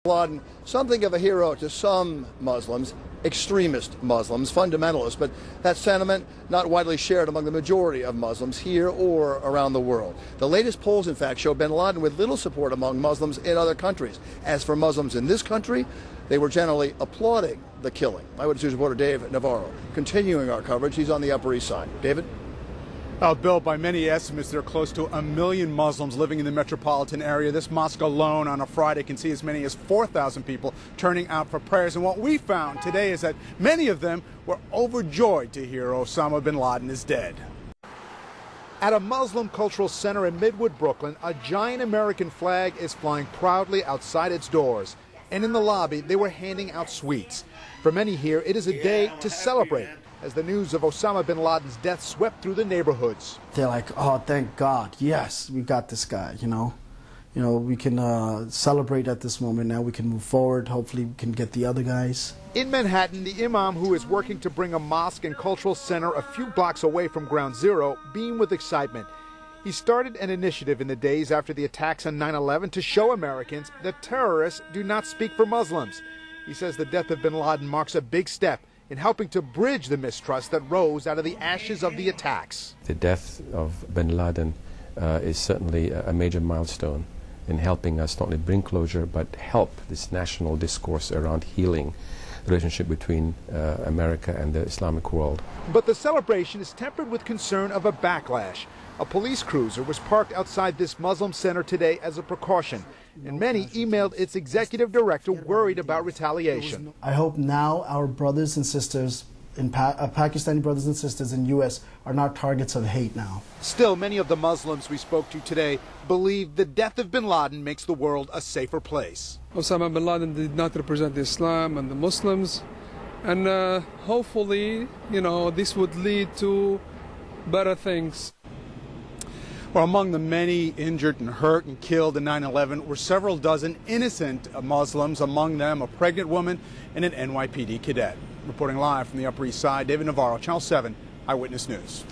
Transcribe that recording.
Laden, something of a hero to some Muslims, extremist Muslims, fundamentalists, but that sentiment not widely shared among the majority of Muslims here or around the world. The latest polls, in fact, show bin Laden with little support among Muslims in other countries. As for Muslims in this country, they were generally applauding the killing. Eyewitness News reporter Dave Navarro continuing our coverage. He's on the Upper East Side. David? Bill, by many estimates, there are close to 1 million Muslims living in the metropolitan area. This mosque alone on a Friday can see as many as 4,000 people turning out for prayers. And what we found today is that many of them were overjoyed to hear Osama bin Laden is dead. At a Muslim cultural center in Midwood, Brooklyn, a giant American flag is flying proudly outside its doors. And in the lobby, they were handing out sweets. For many here, it is a day to celebrate, as the news of Osama bin Laden's death swept through the neighborhoods. They're like, oh, thank God. Yes, we got this guy, you know. We can celebrate at this moment now. We can move forward. Hopefully we can get the other guys. In Manhattan, the imam who is working to bring a mosque and cultural center a few blocks away from Ground Zero beamed with excitement. He started an initiative in the days after the attacks on 9/11 to show Americans that terrorists do not speak for Muslims. He says the death of bin Laden marks a big step in helping to bridge the mistrust that rose out of the ashes of the attacks. The death of bin Laden is certainly a major milestone in helping us not only bring closure but help this national discourse around healing the relationship between America and the Islamic world. But the celebration is tempered with concern of a backlash. A police cruiser was parked outside this Muslim center today as a precaution, and many emailed its executive director worried about retaliation. I hope now our brothers and sisters, Pakistani brothers and sisters in U.S. are not targets of hate now. Still, many of the Muslims we spoke to today believe the death of bin Laden makes the world a safer place. Osama bin Laden did not represent Islam and the Muslims, and hopefully, this would lead to better things. Well, among the many injured and hurt and killed in 9/11 were several dozen innocent Muslims, among them a pregnant woman and an NYPD cadet. Reporting live from the Upper East Side, David Navarro, Channel 7 Eyewitness News.